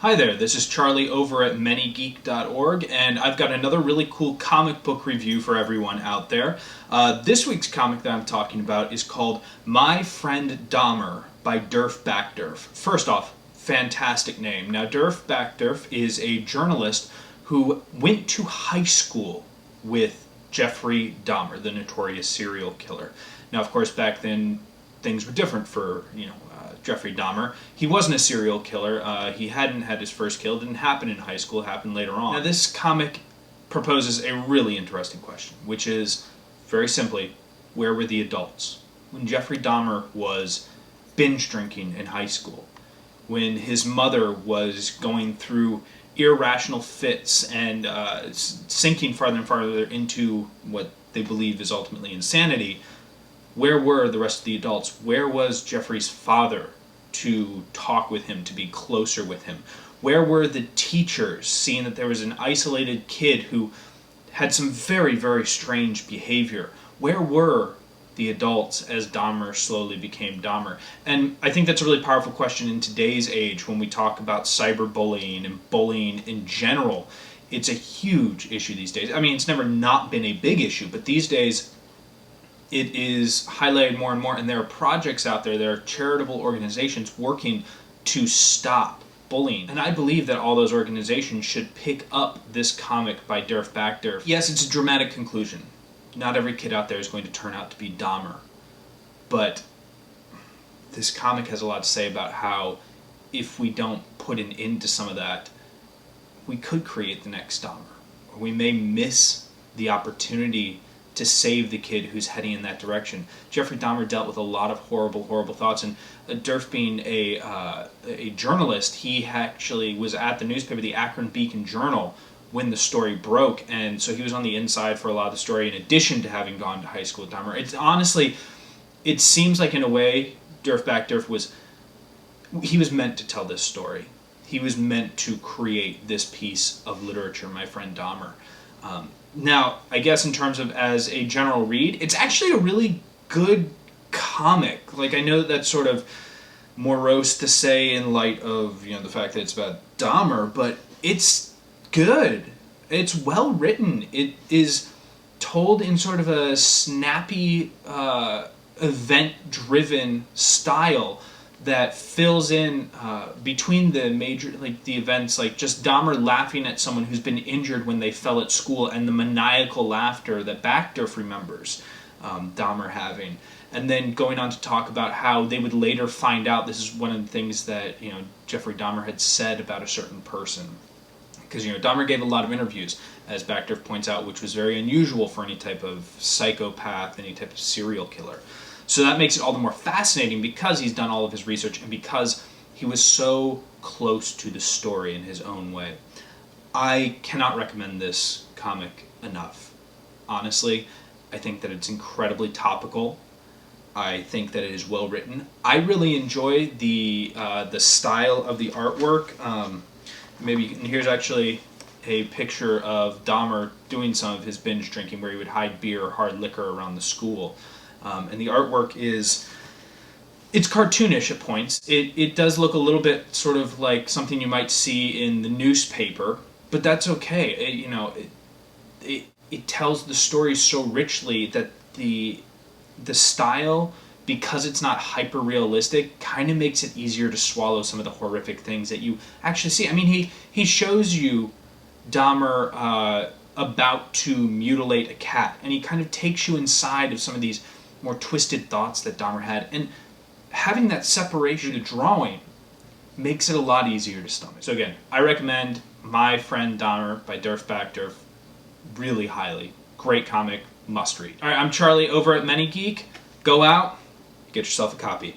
Hi there, this is Charlie over at manygeek.org, and I've got another really cool comic book review for everyone out there. This week's comic that I'm talking about is called My Friend Dahmer by Derf Backderf. First off, fantastic name. Now, Derf Backderf is a journalist who went to high school with Jeffrey Dahmer, the notorious serial killer. Now, of course, back then things were different for, Jeffrey Dahmer. He wasn't a serial killer. He hadn't had his first kill. It didn't happen in high school. It happened later on. Now, this comic proposes a really interesting question, which is, very simply, where were the adults? When Jeffrey Dahmer was binge drinking in high school, when his mother was going through irrational fits and sinking farther and farther into what they believe is ultimately insanity, where were the rest of the adults? Where was Jeffrey's father to talk with him, to be closer with him? Where were the teachers, seeing that there was an isolated kid who had some very, very strange behavior? Where were the adults as Dahmer slowly became Dahmer? And I think that's a really powerful question in today's age when we talk about cyberbullying and bullying in general. It's a huge issue these days. I mean, it's never not been a big issue, but these days it is highlighted more and more, and there are projects out there, there are charitable organizations working to stop bullying. And I believe that all those organizations should pick up this comic by Derf Backderf. Yes, it's a dramatic conclusion. Not every kid out there is going to turn out to be Dahmer. But this comic has a lot to say about how if we don't put an end to some of that, we could create the next Dahmer. Or we may miss the opportunity to save the kid who's heading in that direction. Jeffrey Dahmer dealt with a lot of horrible, horrible thoughts, and Derf being a journalist, he actually was at the newspaper, the Akron Beacon Journal, when the story broke, and so he was on the inside for a lot of the story in addition to having gone to high school with Dahmer. It's honestly, it seems like in a way, Derf Backderf was meant to tell this story. He was meant to create this piece of literature, My Friend Dahmer. Now, I guess in terms of as a general read, it's actually a really good comic. Like, I know that's sort of morose to say in light of, the fact that it's about Dahmer, but it's good. It's well written. It is told in sort of a snappy, event-driven style that fills in between the major, the events, just Dahmer laughing at someone who's been injured when they fell at school, and the maniacal laughter that Backderf remembers Dahmer having, and then going on to talk about how they would later find out, this is one of the things that Jeffrey Dahmer had said about a certain person, because Dahmer gave a lot of interviews, as Backderf points out, which was very unusual for any type of psychopath, any type of serial killer. So that makes it all the more fascinating because he's done all of his research and because he was so close to the story in his own way. I cannot recommend this comic enough. Honestly, I think that it's incredibly topical. I think that it is well written. I really enjoy the style of the artwork. Here's actually a picture of Dahmer doing some of his binge drinking where he would hide beer or hard liquor around the school. And the artwork it's cartoonish at points. It does look a little bit sort of like something you might see in the newspaper, but that's okay. It tells the story so richly that the style, because it's not hyper realistic, kind of makes it easier to swallow some of the horrific things that you actually see. I mean, he shows you Dahmer about to mutilate a cat, and he kind of takes you inside of some of these more twisted thoughts that Dahmer had, and having that separation of drawing makes it a lot easier to stomach. So again, I recommend My Friend Dahmer by Derf Backderf really highly. Great comic, must read. Alright, I'm Charlie over at ManyGeek. Go out, get yourself a copy.